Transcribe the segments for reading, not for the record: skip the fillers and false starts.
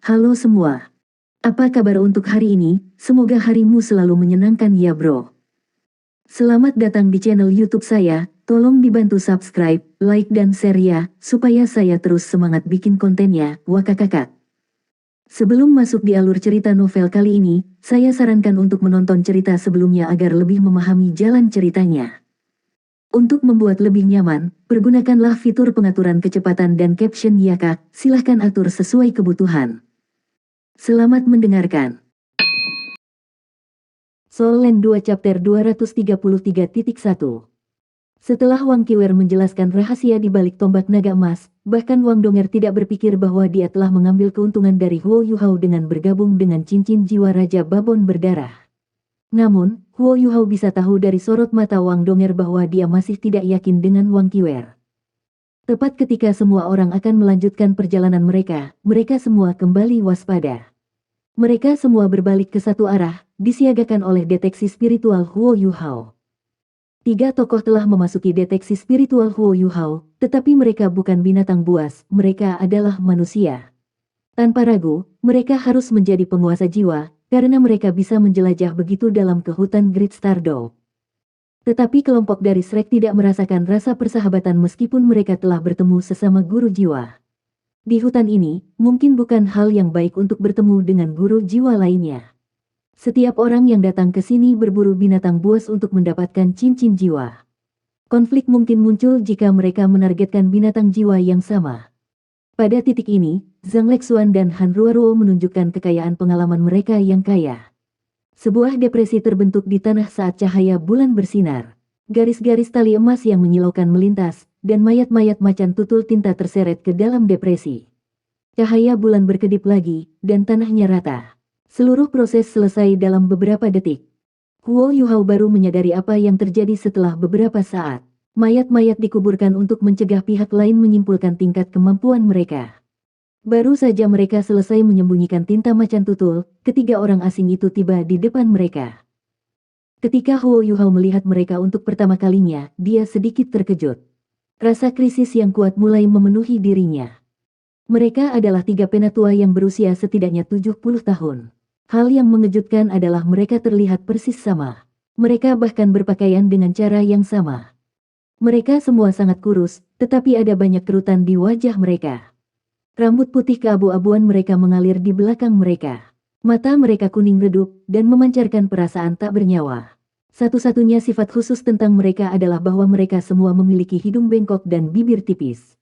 Halo semua. Apa kabar untuk hari ini? Semoga harimu selalu menyenangkan ya bro. Selamat datang di channel YouTube saya. Tolong dibantu subscribe, like dan share ya, supaya saya terus semangat bikin kontennya. Wakakakak. Sebelum masuk di alur cerita novel kali ini, saya sarankan untuk menonton cerita sebelumnya agar lebih memahami jalan ceritanya. Untuk membuat lebih nyaman, pergunakanlah fitur pengaturan kecepatan dan caption ya kak, silahkan atur sesuai kebutuhan. Selamat mendengarkan. Soul Land 2 Chapter 233.1. Setelah Wang Qiwer menjelaskan rahasia di balik tombak naga emas, bahkan Wang Donger tidak berpikir bahwa dia telah mengambil keuntungan dari Huo Yuhao dengan bergabung dengan cincin jiwa Raja Babon berdarah. Namun, Huo Yuhao bisa tahu dari sorot mata Wang Donger bahwa dia masih tidak yakin dengan Wang Qiwer. Tepat ketika semua orang akan melanjutkan perjalanan mereka semua kembali waspada. Mereka semua berbalik ke satu arah, disiagakan oleh deteksi spiritual Huo Yuhao. 3 tokoh telah memasuki deteksi spiritual Huo Yuhao, tetapi mereka bukan binatang buas, mereka adalah manusia. Tanpa ragu, mereka harus menjadi penguasa jiwa, karena mereka bisa menjelajah begitu dalam ke hutan Great Stardoll. Tetapi kelompok dari Shrek tidak merasakan rasa persahabatan meskipun mereka telah bertemu sesama guru jiwa. Di hutan ini, mungkin bukan hal yang baik untuk bertemu dengan guru jiwa lainnya. Setiap orang yang datang ke sini berburu binatang buas untuk mendapatkan cincin jiwa. Konflik mungkin muncul jika mereka menargetkan binatang jiwa yang sama. Pada titik ini, Zhang Lexuan dan Han Ruoruo menunjukkan kekayaan pengalaman mereka yang kaya. Sebuah depresi terbentuk di tanah saat cahaya bulan bersinar. Garis-garis tali emas yang menyilaukan melintas, dan mayat-mayat macan tutul tinta terseret ke dalam depresi. Cahaya bulan berkedip lagi, dan tanahnya rata. Seluruh proses selesai dalam beberapa detik. Huo Yuhao baru menyadari apa yang terjadi setelah beberapa saat. Mayat-mayat dikuburkan untuk mencegah pihak lain menyimpulkan tingkat kemampuan mereka. Baru saja mereka selesai menyembunyikan tinta macan tutul, ketiga orang asing itu tiba di depan mereka. Ketika Huo Yuhao melihat mereka untuk pertama kalinya, dia sedikit terkejut. Rasa krisis yang kuat mulai memenuhi dirinya. Mereka adalah 3 penatua yang berusia setidaknya 70 tahun. Hal yang mengejutkan adalah mereka terlihat persis sama. Mereka bahkan berpakaian dengan cara yang sama. Mereka semua sangat kurus, tetapi ada banyak kerutan di wajah mereka. Rambut putih keabu-abuan mereka mengalir di belakang mereka. Mata mereka kuning redup, dan memancarkan perasaan tak bernyawa. Satu-satunya sifat khusus tentang mereka adalah bahwa mereka semua memiliki hidung bengkok dan bibir tipis.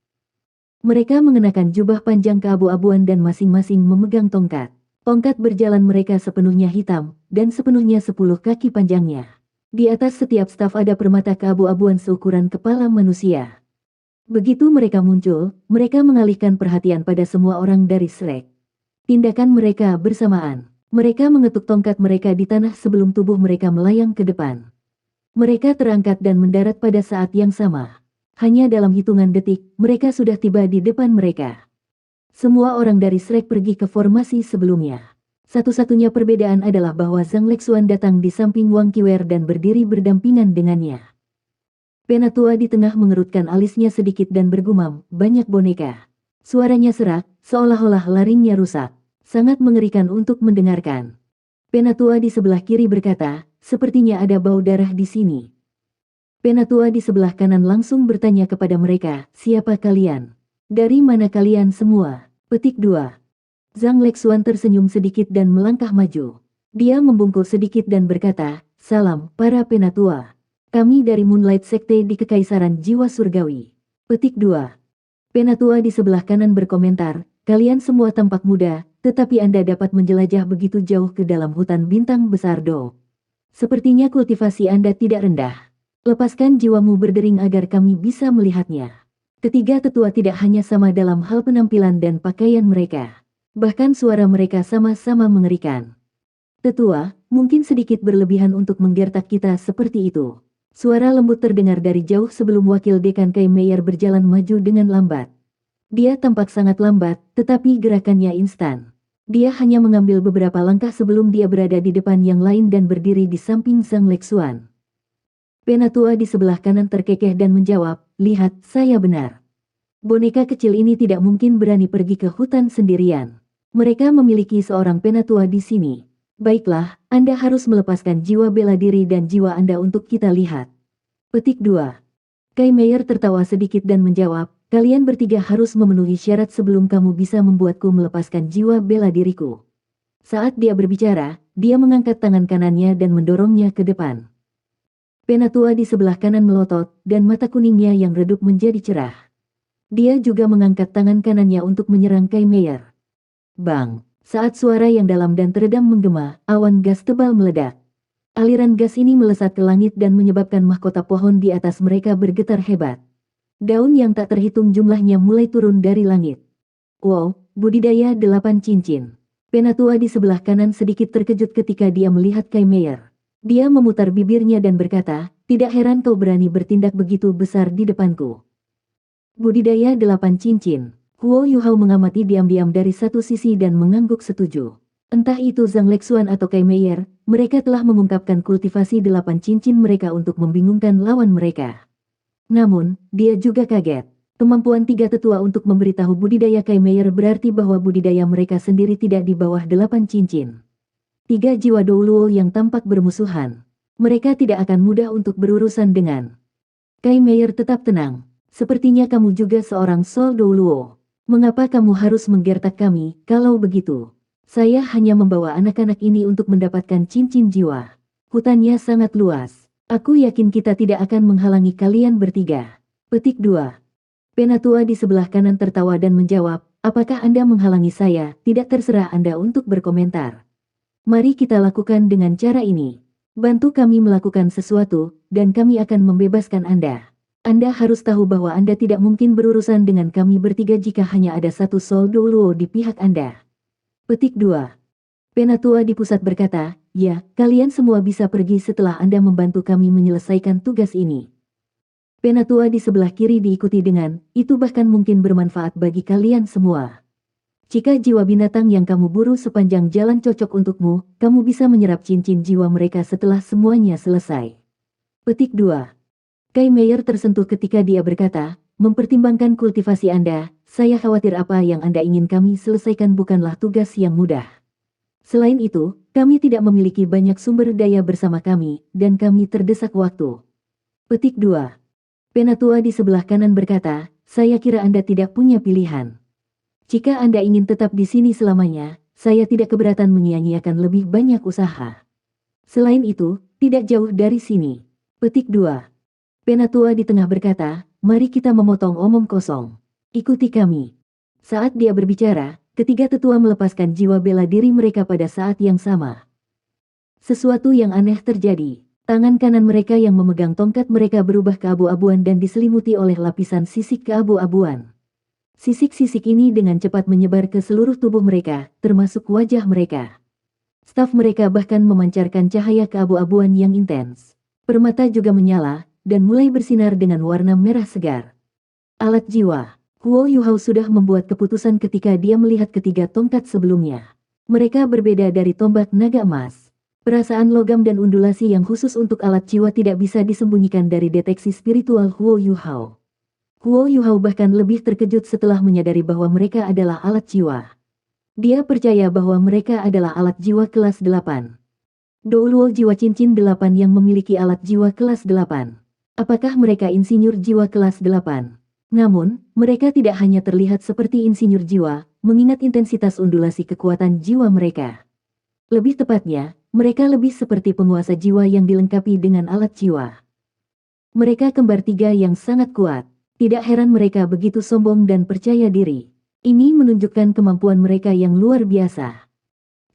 Mereka mengenakan jubah panjang keabu-abuan dan masing-masing memegang tongkat. Tongkat berjalan mereka sepenuhnya hitam, dan sepenuhnya 10 kaki panjangnya. Di atas setiap staf ada permata keabu-abuan seukuran kepala manusia. Begitu mereka muncul, mereka mengalihkan perhatian pada semua orang dari Shrek. Tindakan mereka bersamaan. Mereka mengetuk tongkat mereka di tanah sebelum tubuh mereka melayang ke depan. Mereka terangkat dan mendarat pada saat yang sama. Hanya dalam hitungan detik, mereka sudah tiba di depan mereka. Semua orang dari Shrek pergi ke formasi sebelumnya. Satu-satunya perbedaan adalah bahwa Zhang Lexuan datang di samping Wang Qiwer dan berdiri berdampingan dengannya. Penatua di tengah mengerutkan alisnya sedikit dan bergumam, banyak boneka. Suaranya serak, seolah-olah laringnya rusak. Sangat mengerikan untuk mendengarkan. Penatua di sebelah kiri berkata, sepertinya ada bau darah di sini. Penatua di sebelah kanan langsung bertanya kepada mereka, siapa kalian? Dari mana kalian semua? Petik 2. Zhang Lexuan tersenyum sedikit dan melangkah maju. Dia membungkuk sedikit dan berkata, salam, para penatua. Kami dari Moonlight Sekte di Kekaisaran Jiwa Surgawi. Petik 2. Penatua di sebelah kanan berkomentar, kalian semua tampak muda, tetapi Anda dapat menjelajah begitu jauh ke dalam hutan bintang besar Do. Sepertinya kultivasi Anda tidak rendah. Lepaskan jiwamu berdering agar kami bisa melihatnya. Ketiga tetua tidak hanya sama dalam hal penampilan dan pakaian mereka. Bahkan suara mereka sama-sama mengerikan. Tetua, mungkin sedikit berlebihan untuk menggertak kita seperti itu. Suara lembut terdengar dari jauh sebelum wakil dekan Kai Meyer berjalan maju dengan lambat. Dia tampak sangat lambat, tetapi gerakannya instan. Dia hanya mengambil beberapa langkah sebelum dia berada di depan yang lain dan berdiri di samping Zhang Lexuan. Penatua di sebelah kanan terkekeh dan menjawab, lihat, saya benar. Boneka kecil ini tidak mungkin berani pergi ke hutan sendirian. Mereka memiliki seorang penatua di sini. Baiklah, Anda harus melepaskan jiwa bela diri dan jiwa Anda untuk kita lihat. Petik 2. Kai Meier tertawa sedikit dan menjawab, kalian bertiga harus memenuhi syarat sebelum kamu bisa membuatku melepaskan jiwa bela diriku. Saat dia berbicara, dia mengangkat tangan kanannya dan mendorongnya ke depan. Penatua di sebelah kanan melotot, dan mata kuningnya yang redup menjadi cerah. Dia juga mengangkat tangan kanannya untuk menyerang Kai Meier. Bang! Saat suara yang dalam dan teredam menggema, awan gas tebal meledak. Aliran gas ini melesat ke langit dan menyebabkan mahkota pohon di atas mereka bergetar hebat. Daun yang tak terhitung jumlahnya mulai turun dari langit. Wow, budidaya 8 cincin. Penatua di sebelah kanan sedikit terkejut ketika dia melihat Kai Meier. Dia memutar bibirnya dan berkata, tidak heran kau berani bertindak begitu besar di depanku. Budidaya 8 cincin. Huo Yuhao mengamati diam-diam dari satu sisi dan mengangguk setuju. Entah itu Zhang Lexuan atau Kai Meier, mereka telah mengungkapkan kultivasi 8 cincin mereka untuk membingungkan lawan mereka. Namun, dia juga kaget. Kemampuan tiga tetua untuk memberitahu budidaya Kai Meier berarti bahwa budidaya mereka sendiri tidak di bawah 8 cincin. 3 jiwa Douluo yang tampak bermusuhan. Mereka tidak akan mudah untuk berurusan dengan. Kai Meier tetap tenang. Sepertinya kamu juga seorang Sol Douluo. Mengapa kamu harus menggertak kami, kalau begitu? Saya hanya membawa anak-anak ini untuk mendapatkan cincin jiwa. Hutannya sangat luas. Aku yakin kita tidak akan menghalangi kalian bertiga. Petik 2. Penatua di sebelah kanan tertawa dan menjawab, apakah Anda menghalangi saya? Tidak, terserah Anda untuk berkomentar. Mari kita lakukan dengan cara ini. Bantu kami melakukan sesuatu, dan kami akan membebaskan Anda. Anda harus tahu bahwa Anda tidak mungkin berurusan dengan kami bertiga jika hanya ada satu Sol Douluo di pihak Anda. Petik 2. Penatua di pusat berkata, ya, kalian semua bisa pergi setelah Anda membantu kami menyelesaikan tugas ini. Penatua di sebelah kiri diikuti dengan, itu bahkan mungkin bermanfaat bagi kalian semua. Jika jiwa binatang yang kamu buru sepanjang jalan cocok untukmu, kamu bisa menyerap cincin jiwa mereka setelah semuanya selesai. Petik 2. Kai Meier tersentuh ketika dia berkata, mempertimbangkan kultivasi Anda, saya khawatir apa yang Anda ingin kami selesaikan bukanlah tugas yang mudah. Selain itu, kami tidak memiliki banyak sumber daya bersama kami, dan kami terdesak waktu. Petik 2. Penatua di sebelah kanan berkata, saya kira Anda tidak punya pilihan. Jika Anda ingin tetap di sini selamanya, saya tidak keberatan menyia-nyiakan lebih banyak usaha. Selain itu, tidak jauh dari sini. Petik 2. Penatua di tengah berkata, mari kita memotong omong kosong. Ikuti kami. Saat dia berbicara, ketiga tetua melepaskan jiwa bela diri mereka pada saat yang sama. Sesuatu yang aneh terjadi. Tangan kanan mereka yang memegang tongkat mereka berubah keabu-abuan dan diselimuti oleh lapisan sisik keabu-abuan. Sisik-sisik ini dengan cepat menyebar ke seluruh tubuh mereka, termasuk wajah mereka. Staf mereka bahkan memancarkan cahaya keabu-abuan yang intens. Permata juga menyala, dan mulai bersinar dengan warna merah segar. Alat jiwa. Huo Yuhao sudah membuat keputusan ketika dia melihat ketiga tongkat sebelumnya. Mereka berbeda dari tombak naga emas. Perasaan logam dan undulasi yang khusus untuk alat jiwa tidak bisa disembunyikan dari deteksi spiritual Huo Yuhao. Huo Yuhao bahkan lebih terkejut setelah menyadari bahwa mereka adalah alat jiwa. Dia percaya bahwa mereka adalah alat jiwa kelas 8. Douluo jiwa cincin 8 yang memiliki alat jiwa kelas 8. Apakah mereka insinyur jiwa kelas 8? Namun, mereka tidak hanya terlihat seperti insinyur jiwa, mengingat intensitas undulasi kekuatan jiwa mereka. Lebih tepatnya, mereka lebih seperti penguasa jiwa yang dilengkapi dengan alat jiwa. Mereka kembar tiga yang sangat kuat. Tidak heran mereka begitu sombong dan percaya diri. Ini menunjukkan kemampuan mereka yang luar biasa.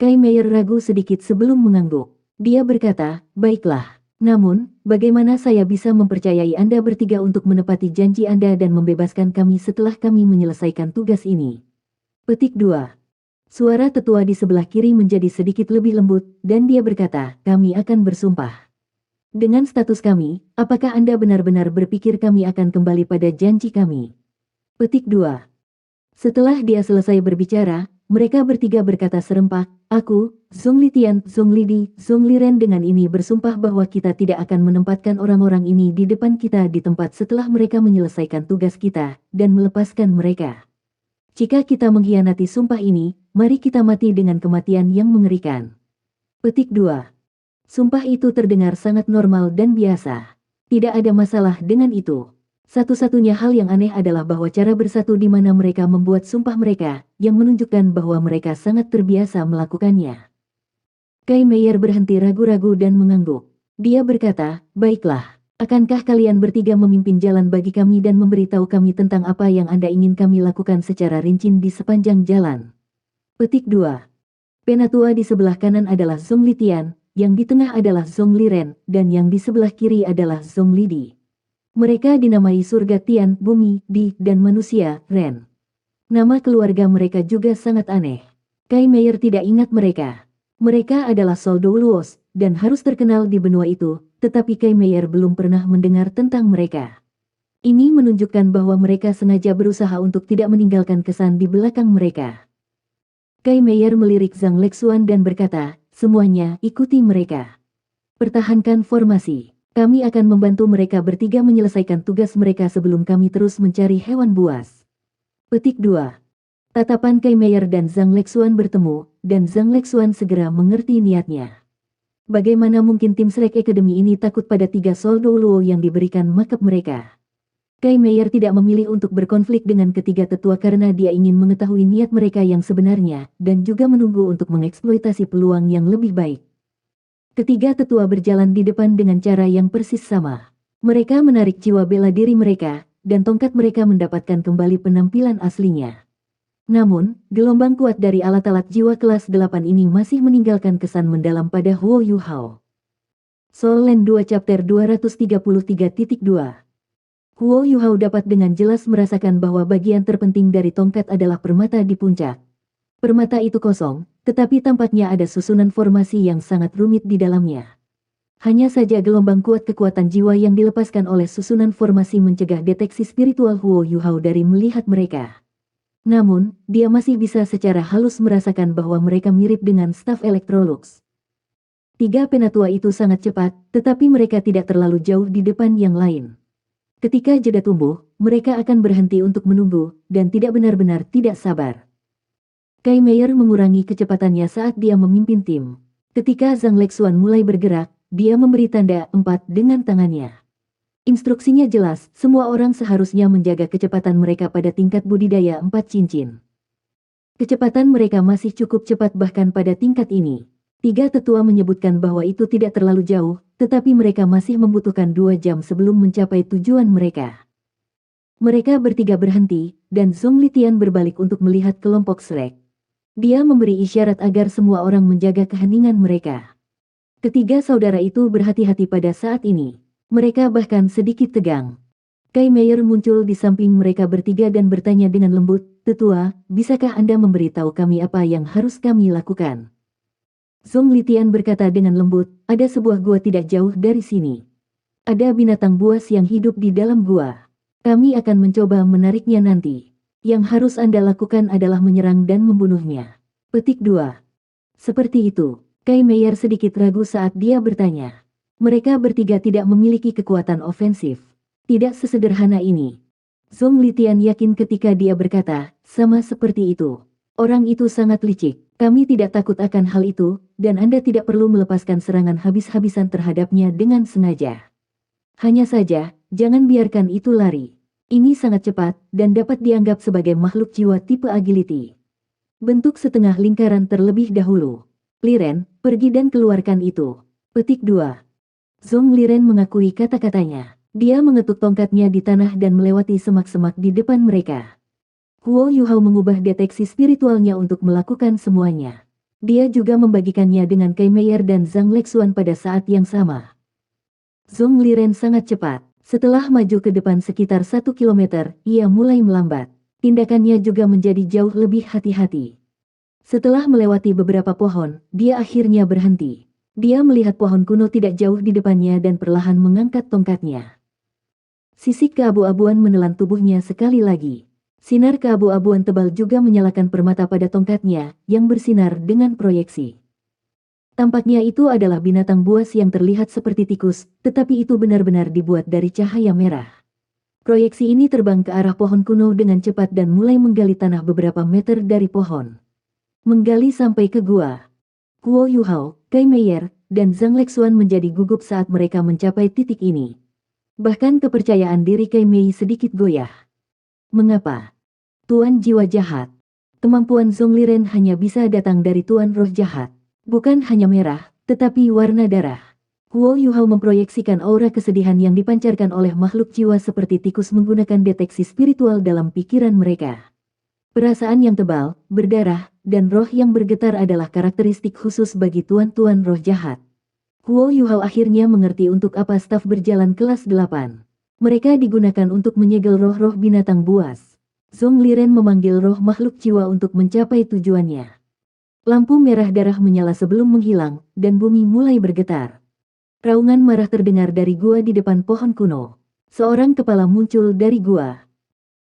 Kai Meier ragu sedikit sebelum mengangguk. Dia berkata, baiklah. Namun, bagaimana saya bisa mempercayai Anda bertiga untuk menepati janji Anda dan membebaskan kami setelah kami menyelesaikan tugas ini? Petik 2. Suara tetua di sebelah kiri menjadi sedikit lebih lembut, dan dia berkata, kami akan bersumpah. Dengan status kami, apakah Anda benar-benar berpikir kami akan kembali pada janji kami? Petik 2. Setelah dia selesai berbicara, mereka bertiga berkata serempak, aku, Zhongli Tian, Zhongli Di, Zhongli Ren dengan ini bersumpah bahwa kita tidak akan menempatkan orang-orang ini di depan kita di tempat setelah mereka menyelesaikan tugas kita, dan melepaskan mereka. Jika kita mengkhianati sumpah ini, mari kita mati dengan kematian yang mengerikan. Petik 2. Sumpah itu terdengar sangat normal dan biasa. Tidak ada masalah dengan itu. Satu-satunya hal yang aneh adalah bahwa cara bersatu di mana mereka membuat sumpah mereka, yang menunjukkan bahwa mereka sangat terbiasa melakukannya. Kai Meier berhenti ragu-ragu dan mengangguk. Dia berkata, baiklah, akankah kalian bertiga memimpin jalan bagi kami dan memberitahu kami tentang apa yang Anda ingin kami lakukan secara rinci di sepanjang jalan? Petik 2. Penatua di sebelah kanan adalah Zhong Litian, yang di tengah adalah Zhong Liren, dan yang di sebelah kiri adalah Zhong Lidi. Mereka dinamai Surga Tian, Bumi, Di, dan Manusia, Ren. Nama keluarga mereka juga sangat aneh. Kai Meier tidak ingat mereka. Mereka adalah Soldo Luos, dan harus terkenal di benua itu, tetapi Kai Meier belum pernah mendengar tentang mereka. Ini menunjukkan bahwa mereka sengaja berusaha untuk tidak meninggalkan kesan di belakang mereka. Kai Meier melirik Zhang Lexuan dan berkata, semuanya ikuti mereka. Pertahankan formasi. Kami akan membantu mereka bertiga menyelesaikan tugas mereka sebelum kami terus mencari hewan buas. Petik 2. Tatapan Kai Meier dan Zhang Lexuan bertemu, dan Zhang Lexuan segera mengerti niatnya. Bagaimana mungkin tim Shrek Academy ini takut pada 3 soldo luo yang diberikan makep mereka? Kai Meier tidak memilih untuk berkonflik dengan ketiga tetua karena dia ingin mengetahui niat mereka yang sebenarnya, dan juga menunggu untuk mengeksploitasi peluang yang lebih baik. Ketiga tetua berjalan di depan dengan cara yang persis sama. Mereka menarik jiwa bela diri mereka, dan tongkat mereka mendapatkan kembali penampilan aslinya. Namun, gelombang kuat dari alat-alat jiwa kelas 8 ini masih meninggalkan kesan mendalam pada Huo Yuhao. Soul Land 2 Chapter 233.2. Huo Yuhao dapat dengan jelas merasakan bahwa bagian terpenting dari tongkat adalah permata di puncak. Permata itu kosong, tetapi tampaknya ada susunan formasi yang sangat rumit di dalamnya. Hanya saja gelombang kuat kekuatan jiwa yang dilepaskan oleh susunan formasi mencegah deteksi spiritual Huo Yuhao dari melihat mereka. Namun, dia masih bisa secara halus merasakan bahwa mereka mirip dengan staf Electrolux. 3 penatua itu sangat cepat, tetapi mereka tidak terlalu jauh di depan yang lain. Ketika jeda tumbuh, mereka akan berhenti untuk menunggu, dan tidak benar-benar tidak sabar. Kai Meier mengurangi kecepatannya saat dia memimpin tim. Ketika Zhang Lexuan mulai bergerak, dia memberi tanda 4 dengan tangannya. Instruksinya jelas, semua orang seharusnya menjaga kecepatan mereka pada tingkat budidaya 4 cincin. Kecepatan mereka masih cukup cepat bahkan pada tingkat ini. 3 tetua menyebutkan bahwa itu tidak terlalu jauh, tetapi mereka masih membutuhkan 2 jam sebelum mencapai tujuan mereka. Mereka bertiga berhenti, dan Zhong Litian berbalik untuk melihat kelompok Shrek. Dia memberi isyarat agar semua orang menjaga keheningan mereka. Ketiga saudara itu berhati-hati pada saat ini. Mereka bahkan sedikit tegang. Kai Meier muncul di samping mereka bertiga dan bertanya dengan lembut, "Tetua, bisakah Anda memberitahu kami apa yang harus kami lakukan?" Zhong Litian berkata dengan lembut, "Ada sebuah gua tidak jauh dari sini. Ada binatang buas yang hidup di dalam gua. Kami akan mencoba menariknya nanti. Yang harus Anda lakukan adalah menyerang dan membunuhnya." Petik 2. Seperti itu. Kai Meier sedikit ragu saat dia bertanya. Mereka bertiga tidak memiliki kekuatan ofensif. Tidak sesederhana ini. Zhong Litian yakin ketika dia berkata, "Sama seperti itu. Orang itu sangat licik. Kami tidak takut akan hal itu, dan Anda tidak perlu melepaskan serangan habis-habisan terhadapnya dengan sengaja. Hanya saja, jangan biarkan itu lari. Ini sangat cepat, dan dapat dianggap sebagai makhluk jiwa tipe agility. Bentuk setengah lingkaran terlebih dahulu. Liren, pergi dan keluarkan itu." Petik 2. Zhong Liren mengakui kata-katanya. Dia mengetuk tongkatnya di tanah dan melewati semak-semak di depan mereka. Huo Yuhao mengubah deteksi spiritualnya untuk melakukan semuanya. Dia juga membagikannya dengan Kai Meier dan Zhang Lexuan pada saat yang sama. Zhong Liren sangat cepat. Setelah maju ke depan sekitar 1 kilometer, ia mulai melambat. Tindakannya juga menjadi jauh lebih hati-hati. Setelah melewati beberapa pohon, dia akhirnya berhenti. Dia melihat pohon kuno tidak jauh di depannya dan perlahan mengangkat tongkatnya. Sisik keabu-abuan menelan tubuhnya sekali lagi. Sinar keabu-abuan tebal juga menyalakan permata pada tongkatnya, yang bersinar dengan proyeksi. Tampaknya itu adalah binatang buas yang terlihat seperti tikus, tetapi itu benar-benar dibuat dari cahaya merah. Proyeksi ini terbang ke arah pohon kuno dengan cepat dan mulai menggali tanah beberapa meter dari pohon. Menggali sampai ke gua. Guo Yuhao, Kai Meier, dan Zhang Lexuan menjadi gugup saat mereka mencapai titik ini. Bahkan kepercayaan diri Kai Mei sedikit goyah. Mengapa? Tuan jiwa jahat. Kemampuan Zongliren hanya bisa datang dari Tuan roh jahat. Bukan hanya merah, tetapi warna darah. Guo Yuhao memproyeksikan aura kesedihan yang dipancarkan oleh makhluk jiwa seperti tikus menggunakan deteksi spiritual dalam pikiran mereka. Perasaan yang tebal, berdarah, dan roh yang bergetar adalah karakteristik khusus bagi tuan-tuan roh jahat. Guo Yuhao akhirnya mengerti untuk apa staf berjalan kelas 8. Mereka digunakan untuk menyegel roh-roh binatang buas. Zongliren memanggil roh makhluk jiwa untuk mencapai tujuannya. Lampu merah darah menyala sebelum menghilang, dan bumi mulai bergetar. Raungan marah terdengar dari gua di depan pohon kuno. Seorang kepala muncul dari gua.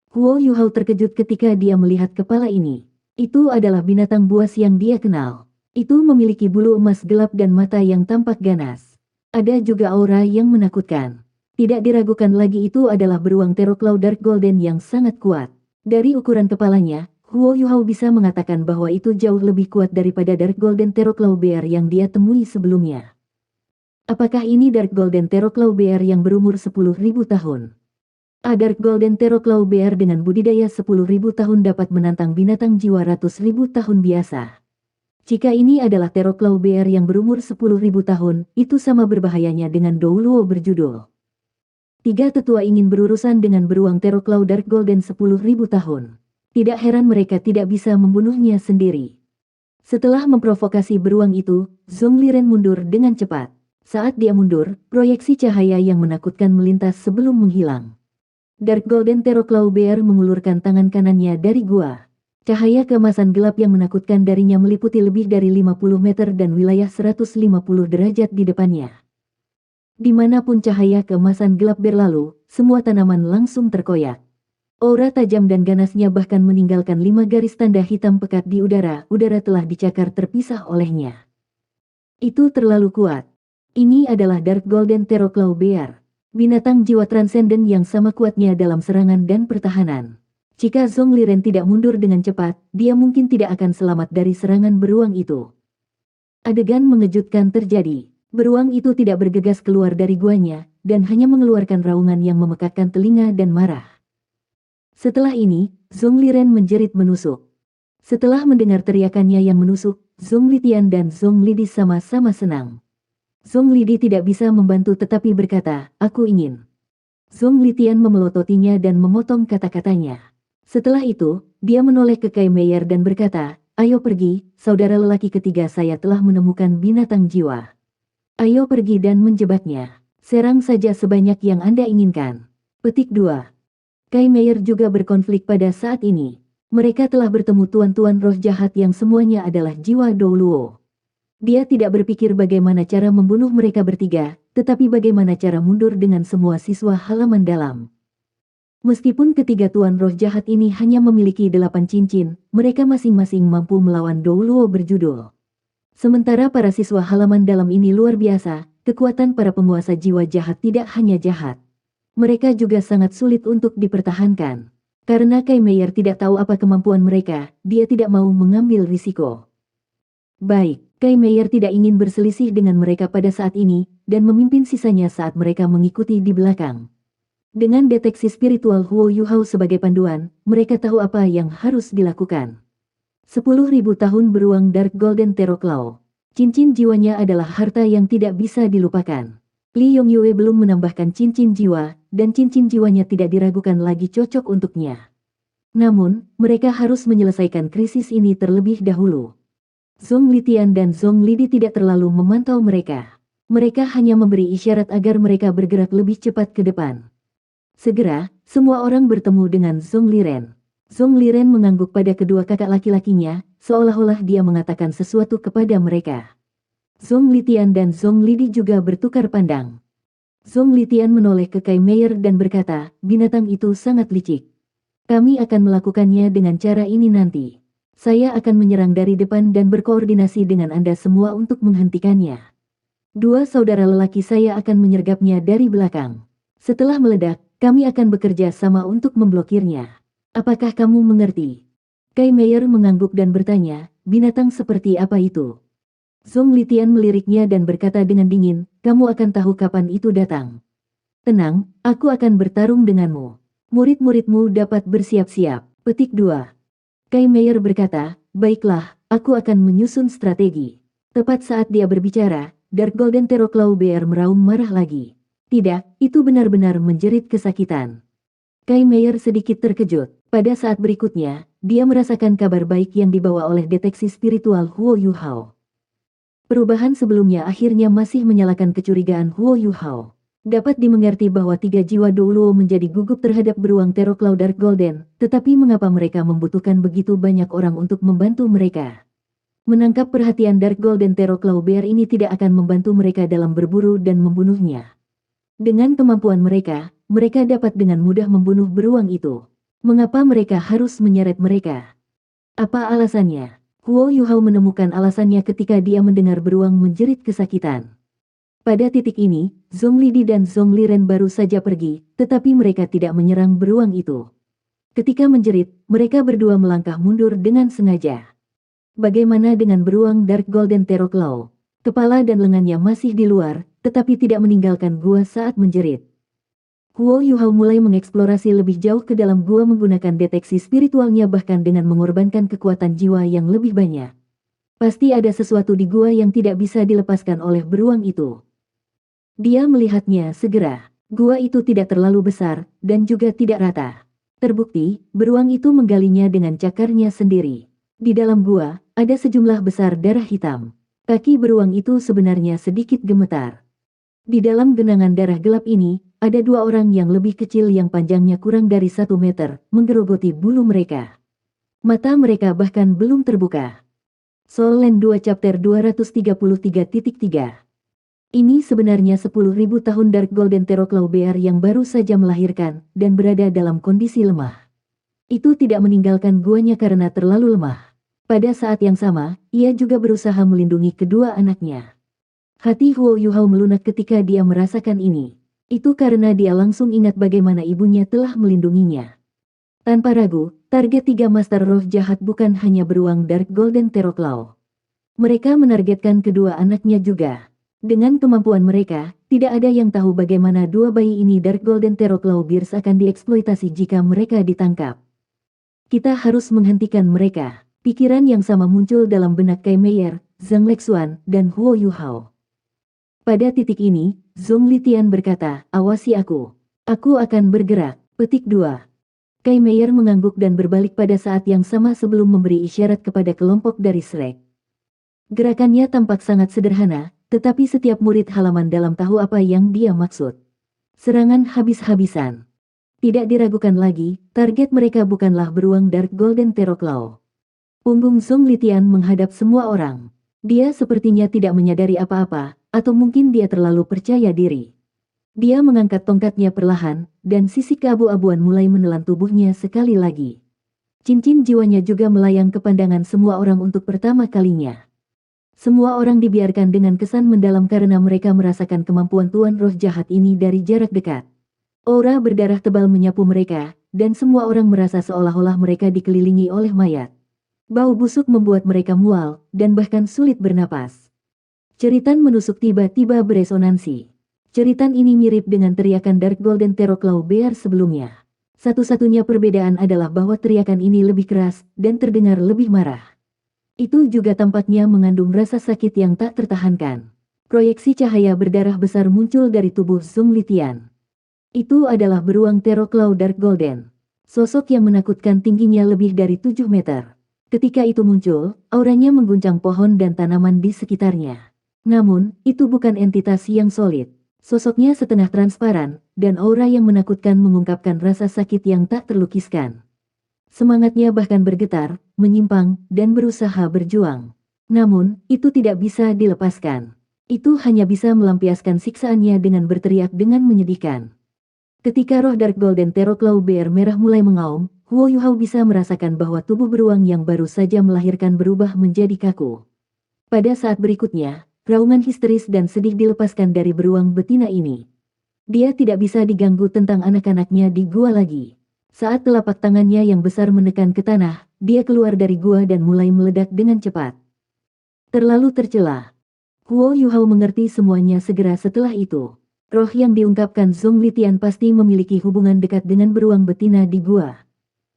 Guo Yuhao terkejut ketika dia melihat kepala ini. Itu adalah binatang buas yang dia kenal. Itu memiliki bulu emas gelap dan mata yang tampak ganas. Ada juga aura yang menakutkan. Tidak diragukan lagi itu adalah beruang Teroclaw Dark Golden yang sangat kuat. Dari ukuran kepalanya, Guo Yuhao bisa mengatakan bahwa itu jauh lebih kuat daripada Dark Golden Teroclaw Bear yang dia temui sebelumnya. Apakah ini Dark Golden Teroclaw Bear yang berumur 10.000 tahun? Dark Golden Teroclaw Bear dengan budidaya 10.000 tahun dapat menantang binatang jiwa ratus ribu tahun biasa. Jika ini adalah Teroclaw Bear yang berumur 10.000 tahun, itu sama berbahayanya dengan Douluo berjudul. Tiga tetua ingin berurusan dengan beruang Teroclaw Dark Golden 10.000 tahun. Tidak heran mereka tidak bisa membunuhnya sendiri. Setelah memprovokasi beruang itu, Zongliren mundur dengan cepat. Saat dia mundur, proyeksi cahaya yang menakutkan melintas sebelum menghilang. Dark Golden Teroclaw Bear mengulurkan tangan kanannya dari gua. Cahaya keemasan gelap yang menakutkan darinya meliputi lebih dari 50 meter dan wilayah 150 derajat di depannya. Dimanapun cahaya keemasan gelap berlalu, semua tanaman langsung terkoyak. Aura tajam dan ganasnya bahkan meninggalkan 5 garis tanda hitam pekat di udara telah dicakar terpisah olehnya. Itu terlalu kuat. Ini adalah Dark Golden Teroclaw Bear. Binatang jiwa transenden yang sama kuatnya dalam serangan dan pertahanan. Jika Zongliren tidak mundur dengan cepat, dia mungkin tidak akan selamat dari serangan beruang itu. Adegan mengejutkan terjadi. Beruang itu tidak bergegas keluar dari guanya, dan hanya mengeluarkan raungan yang memekakkan telinga dan marah. Setelah ini, Zongliren menjerit menusuk. Setelah mendengar teriakannya yang menusuk, Zonglitian dan Zonglidi sama-sama senang. Zonglidi tidak bisa membantu tetapi berkata, "Aku ingin." Zonglitian memelototinya dan memotong kata-katanya. Setelah itu, dia menoleh ke Kai Meier dan berkata, "Ayo pergi, saudara lelaki ketiga saya telah menemukan binatang jiwa. Ayo pergi dan menjebaknya. Serang saja sebanyak yang Anda inginkan." Petik 2. Kai Meier juga berkonflik pada saat ini. Mereka telah bertemu tuan-tuan roh jahat yang semuanya adalah jiwa Douluo. Dia tidak berpikir bagaimana cara membunuh mereka bertiga, tetapi bagaimana cara mundur dengan semua siswa halaman dalam. Meskipun ketiga tuan roh jahat ini hanya memiliki 8 cincin, mereka masing-masing mampu melawan Douluo berjudul. Sementara para siswa halaman dalam ini luar biasa, kekuatan para penguasa jiwa jahat tidak hanya jahat. Mereka juga sangat sulit untuk dipertahankan. Karena Kai Meier tidak tahu apa kemampuan mereka, dia tidak mau mengambil risiko. Baik. Kai Meier tidak ingin berselisih dengan mereka pada saat ini, dan memimpin sisanya saat mereka mengikuti di belakang. Dengan deteksi spiritual Guo Yuhao sebagai panduan, mereka tahu apa yang harus dilakukan. 10.000 tahun beruang Dark Golden Teroclaw. Cincin jiwanya adalah harta yang tidak bisa dilupakan. Li Yongyue belum menambahkan cincin jiwa, dan cincin jiwanya tidak diragukan lagi cocok untuknya. Namun, mereka harus menyelesaikan krisis ini terlebih dahulu. Zonglitian dan Zonglidi tidak terlalu memantau mereka. Mereka hanya memberi isyarat agar mereka bergerak lebih cepat ke depan. Segera, semua orang bertemu dengan Zongliren. Zongliren mengangguk pada kedua kakak laki-lakinya, seolah-olah dia mengatakan sesuatu kepada mereka. Zonglitian dan Zonglidi juga bertukar pandang. Zonglitian menoleh ke Kai Meier dan berkata, "Binatang itu sangat licik. Kami akan melakukannya dengan cara ini nanti. Saya akan menyerang dari depan dan berkoordinasi dengan Anda semua untuk menghentikannya. Dua saudara lelaki saya akan menyergapnya dari belakang. Setelah meledak, Kami akan bekerja sama untuk memblokirnya. Apakah kamu mengerti? Kai Meier mengangguk dan bertanya, binatang seperti apa itu? Zhong Litian meliriknya dan berkata dengan dingin, kamu akan tahu kapan itu datang. Tenang, aku akan bertarung denganmu. Murid-muridmu dapat bersiap-siap. Petik 2. Kai Meier berkata, baiklah, aku akan menyusun strategi. Tepat saat dia berbicara, Dark Golden Terrorclaw BR meraung marah lagi. Tidak, itu benar-benar menjerit kesakitan. Kai Meier sedikit terkejut. Pada saat berikutnya, dia merasakan kabar baik yang dibawa oleh deteksi spiritual Huo Yuhao. Perubahan sebelumnya akhirnya masih menyalakan kecurigaan Huo Yuhao. Dapat dimengerti bahwa 3 jiwa Douluo menjadi gugup terhadap beruang Terrorclaw Dark Golden, tetapi mengapa mereka membutuhkan begitu banyak orang untuk membantu mereka? Menangkap perhatian Dark Golden Terrorclaw Bear ini tidak akan membantu mereka dalam berburu dan membunuhnya. Dengan kemampuan mereka dapat dengan mudah membunuh beruang itu. Mengapa mereka harus menyeret mereka? Apa alasannya? Huo Yuhao menemukan alasannya ketika dia mendengar beruang menjerit kesakitan. Pada titik ini, Zhong Lidi dan Zhong Liren baru saja pergi, tetapi mereka tidak menyerang beruang itu. Ketika menjerit, mereka berdua melangkah mundur dengan sengaja. Bagaimana dengan beruang Dark Golden Terrorclaw? Kepala dan lengannya masih di luar, tetapi tidak meninggalkan gua saat menjerit. Huo Yuhao mulai mengeksplorasi lebih jauh ke dalam gua menggunakan deteksi spiritualnya bahkan dengan mengorbankan kekuatan jiwa yang lebih banyak. Pasti ada sesuatu di gua yang tidak bisa dilepaskan oleh beruang itu. Dia melihatnya segera. Gua itu tidak terlalu besar, dan juga tidak rata. Terbukti, beruang itu menggalinya dengan cakarnya sendiri. Di dalam gua, ada sejumlah besar darah hitam. Kaki beruang itu sebenarnya sedikit gemetar. Di dalam genangan darah gelap ini, ada 2 orang yang lebih kecil yang panjangnya kurang dari 1 meter, menggerogoti bulu mereka. Mata mereka bahkan belum terbuka. Soul Land 2 Chapter 233.3 Ini sebenarnya 10.000 tahun Dark Golden Terrorclaw Bear yang baru saja melahirkan, dan berada dalam kondisi lemah. Itu tidak meninggalkan guanya karena terlalu lemah. Pada saat yang sama, ia juga berusaha melindungi kedua anaknya. Hati Huo Yuhao melunak ketika dia merasakan ini. Itu karena dia langsung ingat bagaimana ibunya telah melindunginya. Tanpa ragu, target 3 Master Roh jahat bukan hanya beruang Dark Golden Terrorclaw. Mereka menargetkan kedua anaknya juga. Dengan kemampuan mereka, tidak ada yang tahu bagaimana 2 bayi ini Dark Golden Terrorclaw Bears akan dieksploitasi jika mereka ditangkap. Kita harus menghentikan mereka. Pikiran yang sama muncul dalam benak Kai Meier, Zhang Lexuan, dan Huo Yuhao. Pada titik ini, Zhong Litian berkata, awasi aku. Aku akan bergerak. Petik 2. Kai Meier mengangguk dan berbalik pada saat yang sama sebelum memberi isyarat kepada kelompok dari Shrek. Gerakannya tampak sangat sederhana, tetapi setiap murid halaman dalam tahu apa yang dia maksud. Serangan habis-habisan. Tidak diragukan lagi, target mereka bukanlah beruang Dark Golden Terrorclaw. Punggung Zhong Litian menghadap semua orang. Dia sepertinya tidak menyadari apa-apa, atau mungkin dia terlalu percaya diri. Dia mengangkat tongkatnya perlahan, dan sisik keabu-abuan mulai menelan tubuhnya sekali lagi. Cincin jiwanya juga melayang ke pandangan semua orang untuk pertama kalinya. Semua orang dibiarkan dengan kesan mendalam karena mereka merasakan kemampuan tuan roh jahat ini dari jarak dekat. Aura berdarah tebal menyapu mereka, dan semua orang merasa seolah-olah mereka dikelilingi oleh mayat. Bau busuk membuat mereka mual, dan bahkan sulit bernapas. Ceritan menusuk tiba-tiba beresonansi. Ceritan ini mirip dengan teriakan Dark Golden Terrorclaw Bear sebelumnya. Satu-satunya perbedaan adalah bahwa teriakan ini lebih keras, dan terdengar lebih marah. Itu juga tampaknya mengandung rasa sakit yang tak tertahankan. Proyeksi cahaya berdarah besar muncul dari tubuh Zhong Litian. Itu adalah beruang Terrorclaw Dark Golden. Sosok yang menakutkan tingginya lebih dari 7 meter. Ketika itu muncul, auranya mengguncang pohon dan tanaman di sekitarnya. Namun, itu bukan entitas yang solid. Sosoknya setengah transparan, dan aura yang menakutkan mengungkapkan rasa sakit yang tak terlukiskan. Semangatnya bahkan bergetar, menyimpang, dan berusaha berjuang. Namun, itu tidak bisa dilepaskan. Itu hanya bisa melampiaskan siksaannya dengan berteriak dengan menyedihkan. Ketika roh Dark Golden Terrorclaw Bear merah mulai mengaum, Huo Yuhao bisa merasakan bahwa tubuh beruang yang baru saja melahirkan berubah menjadi kaku. Pada saat berikutnya, raungan histeris dan sedih dilepaskan dari beruang betina ini. Dia tidak bisa diganggu tentang anak-anaknya di gua lagi. Saat telapak tangannya yang besar menekan ke tanah, dia keluar dari gua dan mulai meledak dengan cepat. Terlalu tercela. Huo Yuhao mengerti semuanya segera setelah itu. Roh yang diungkapkan Zhong Litian pasti memiliki hubungan dekat dengan beruang betina di gua.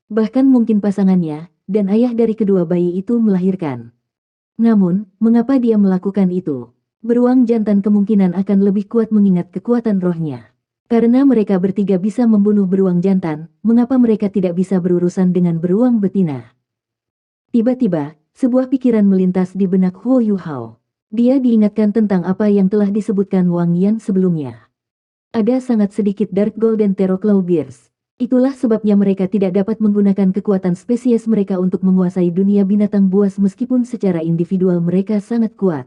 Bahkan mungkin pasangannya, dan ayah dari kedua bayi itu melahirkan. Namun, mengapa dia melakukan itu? Beruang jantan kemungkinan akan lebih kuat mengingat kekuatan rohnya. Karena mereka bertiga bisa membunuh beruang jantan, mengapa mereka tidak bisa berurusan dengan beruang betina? Tiba-tiba, sebuah pikiran melintas di benak Huo Yuhao. Dia diingatkan tentang apa yang telah disebutkan Wang Yan sebelumnya. Ada sangat sedikit Dark Golden Terraclaw Bears. Itulah sebabnya mereka tidak dapat menggunakan kekuatan spesies mereka untuk menguasai dunia binatang buas meskipun secara individual mereka sangat kuat.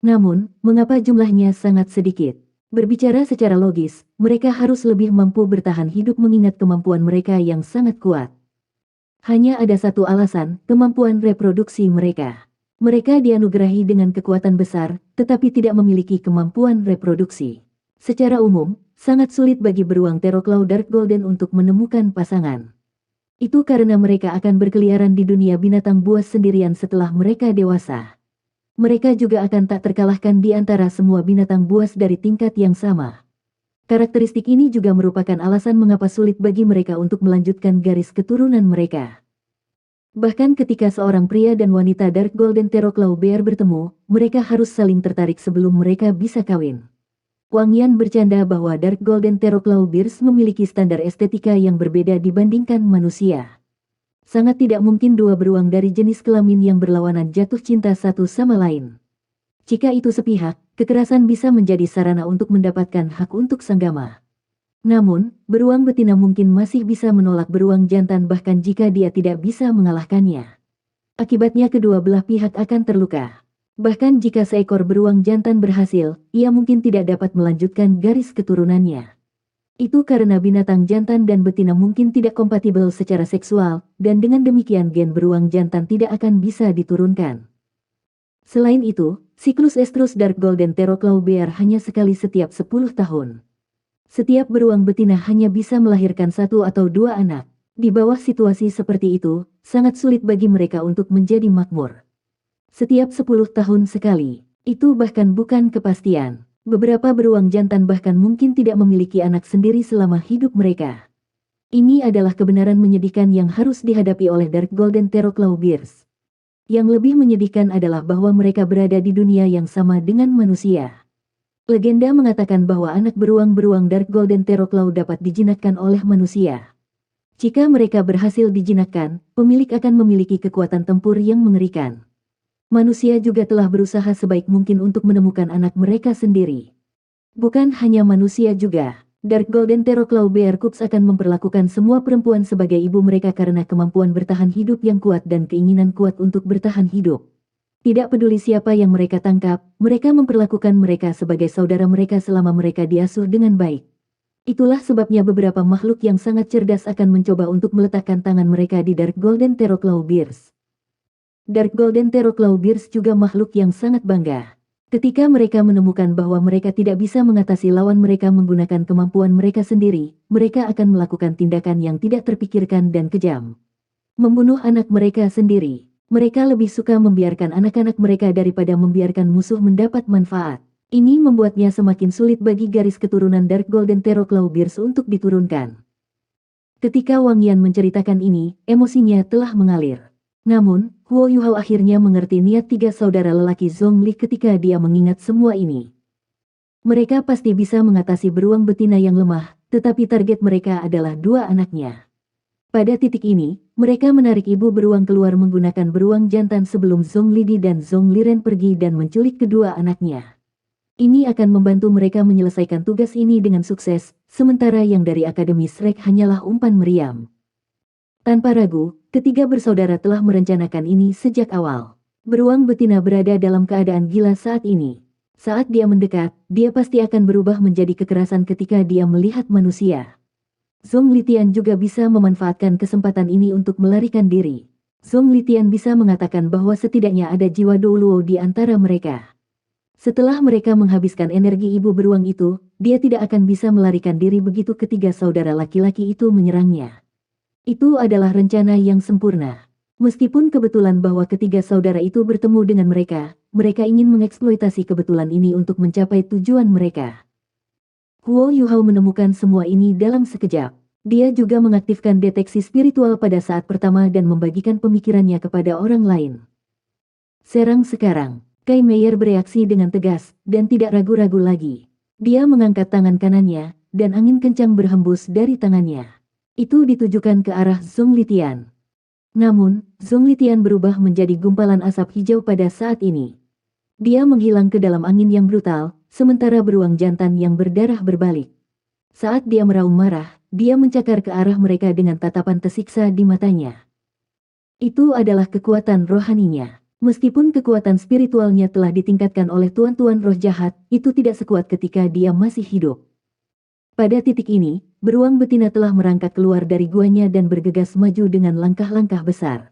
Namun, mengapa jumlahnya sangat sedikit? Berbicara secara logis, mereka harus lebih mampu bertahan hidup mengingat kemampuan mereka yang sangat kuat. Hanya ada satu alasan, kemampuan reproduksi mereka. Mereka dianugerahi dengan kekuatan besar, tetapi tidak memiliki kemampuan reproduksi. Secara umum, sangat sulit bagi beruang Terraclaw Dark Golden untuk menemukan pasangan. Itu karena mereka akan berkeliaran di dunia binatang buas sendirian setelah mereka dewasa. Mereka juga akan tak terkalahkan di antara semua binatang buas dari tingkat yang sama. Karakteristik ini juga merupakan alasan mengapa sulit bagi mereka untuk melanjutkan garis keturunan mereka. Bahkan ketika seorang pria dan wanita Dark Golden Terraclaw Bear bertemu, mereka harus saling tertarik sebelum mereka bisa kawin. Wang Yan bercanda bahwa Dark Golden Terraclaw Bears memiliki standar estetika yang berbeda dibandingkan manusia. Sangat tidak mungkin dua beruang dari jenis kelamin yang berlawanan jatuh cinta satu sama lain. Jika itu sepihak, kekerasan bisa menjadi sarana untuk mendapatkan hak untuk sanggama. Namun, beruang betina mungkin masih bisa menolak beruang jantan bahkan jika dia tidak bisa mengalahkannya. Akibatnya kedua belah pihak akan terluka. Bahkan jika seekor beruang jantan berhasil, ia mungkin tidak dapat melanjutkan garis keturunannya. Itu karena binatang jantan dan betina mungkin tidak kompatibel secara seksual, dan dengan demikian gen beruang jantan tidak akan bisa diturunkan. Selain itu, siklus estrus Dark Golden Terraclaw Bear hanya sekali setiap 10 tahun. Setiap beruang betina hanya bisa melahirkan satu atau dua anak. Di bawah situasi seperti itu, sangat sulit bagi mereka untuk menjadi makmur. Setiap 10 tahun sekali, itu bahkan bukan kepastian. Beberapa beruang jantan bahkan mungkin tidak memiliki anak sendiri selama hidup mereka. Ini adalah kebenaran menyedihkan yang harus dihadapi oleh Dark Golden Terraclaw Bears. Yang lebih menyedihkan adalah bahwa mereka berada di dunia yang sama dengan manusia. Legenda mengatakan bahwa anak beruang-beruang Dark Golden Terraclaw dapat dijinakkan oleh manusia. Jika mereka berhasil dijinakkan, pemilik akan memiliki kekuatan tempur yang mengerikan. Manusia juga telah berusaha sebaik mungkin untuk menemukan anak mereka sendiri. Bukan hanya manusia juga, Dark Golden Terraclaw Bear Cubs akan memperlakukan semua perempuan sebagai ibu mereka karena kemampuan bertahan hidup yang kuat dan keinginan kuat untuk bertahan hidup. Tidak peduli siapa yang mereka tangkap, mereka memperlakukan mereka sebagai saudara mereka selama mereka diasuh dengan baik. Itulah sebabnya beberapa makhluk yang sangat cerdas akan mencoba untuk meletakkan tangan mereka di Dark Golden Terraclaw Bears. Dark Golden Terraclaw Bears juga makhluk yang sangat bangga. Ketika mereka menemukan bahwa mereka tidak bisa mengatasi lawan mereka menggunakan kemampuan mereka sendiri, mereka akan melakukan tindakan yang tidak terpikirkan dan kejam. Membunuh anak mereka sendiri. Mereka lebih suka membiarkan anak-anak mereka daripada membiarkan musuh mendapat manfaat. Ini membuatnya semakin sulit bagi garis keturunan Dark Golden Terraclaw Bears untuk diturunkan. Ketika Wang Yan menceritakan ini, emosinya telah mengalir. Namun, Huo Yuhao akhirnya mengerti niat tiga saudara lelaki Zhong Li ketika dia mengingat semua ini. Mereka pasti bisa mengatasi beruang betina yang lemah, tetapi target mereka adalah dua anaknya. Pada titik ini, mereka menarik ibu beruang keluar menggunakan beruang jantan sebelum Zhong Lidi dan Zhong Liren pergi dan menculik kedua anaknya. Ini akan membantu mereka menyelesaikan tugas ini dengan sukses, sementara yang dari Akademi Shrek hanyalah umpan meriam. Tanpa ragu, ketiga bersaudara telah merencanakan ini sejak awal. Beruang betina berada dalam keadaan gila saat ini. Saat dia mendekat, dia pasti akan berubah menjadi kekerasan ketika dia melihat manusia. Zhong Litian juga bisa memanfaatkan kesempatan ini untuk melarikan diri. Zhong Litian bisa mengatakan bahwa setidaknya ada jiwa Douluo di antara mereka. Setelah mereka menghabiskan energi ibu beruang itu, dia tidak akan bisa melarikan diri begitu ketiga saudara laki-laki itu menyerangnya. Itu adalah rencana yang sempurna. Meskipun kebetulan bahwa ketiga saudara itu bertemu dengan mereka, mereka ingin mengeksploitasi kebetulan ini untuk mencapai tujuan mereka. Huo Yuhao menemukan semua ini dalam sekejap. Dia juga mengaktifkan deteksi spiritual pada saat pertama dan membagikan pemikirannya kepada orang lain. Serang sekarang. Kai Meier bereaksi dengan tegas, dan tidak ragu-ragu lagi. Dia mengangkat tangan kanannya, dan angin kencang berhembus dari tangannya. Itu ditujukan ke arah Zhong Litian. Namun, Zhong Litian berubah menjadi gumpalan asap hijau pada saat ini. Dia menghilang ke dalam angin yang brutal, sementara beruang jantan yang berdarah berbalik. Saat dia meraung marah, dia mencakar ke arah mereka dengan tatapan tersiksa di matanya. Itu adalah kekuatan rohaninya. Meskipun kekuatan spiritualnya telah ditingkatkan oleh tuan-tuan roh jahat, itu tidak sekuat ketika dia masih hidup. Pada titik ini, beruang betina telah merangkak keluar dari guanya dan bergegas maju dengan langkah-langkah besar.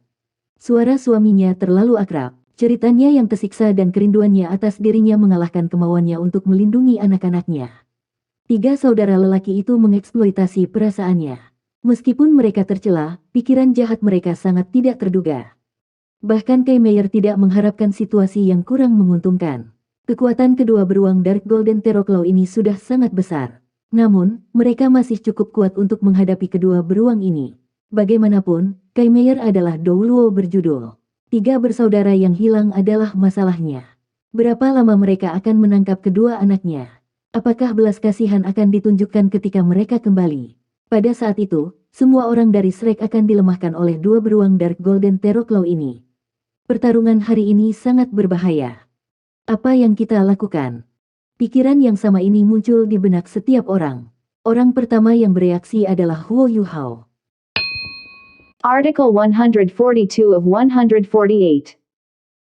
Suara suaminya terlalu akrab, ceritanya yang tersiksa dan kerinduannya atas dirinya mengalahkan kemauannya untuk melindungi anak-anaknya. Tiga saudara lelaki itu mengeksploitasi perasaannya. Meskipun mereka tercela, pikiran jahat mereka sangat tidak terduga. Bahkan Kai Meier tidak mengharapkan situasi yang kurang menguntungkan. Kekuatan kedua beruang Dark Golden Terrorclaw ini sudah sangat besar. Namun, mereka masih cukup kuat untuk menghadapi kedua beruang ini. Bagaimanapun, Kai Meier adalah Douluo berjudul. Tiga bersaudara yang hilang adalah masalahnya. Berapa lama mereka akan menangkap kedua anaknya? Apakah belas kasihan akan ditunjukkan ketika mereka kembali? Pada saat itu, semua orang dari Shrek akan dilemahkan oleh dua beruang Dark Golden Terrorclaw ini. Pertarungan hari ini sangat berbahaya. Apa yang kita lakukan? Pikiran yang sama ini muncul di benak setiap orang. Orang pertama yang bereaksi adalah Huo Yuhao. Article 142 of 148.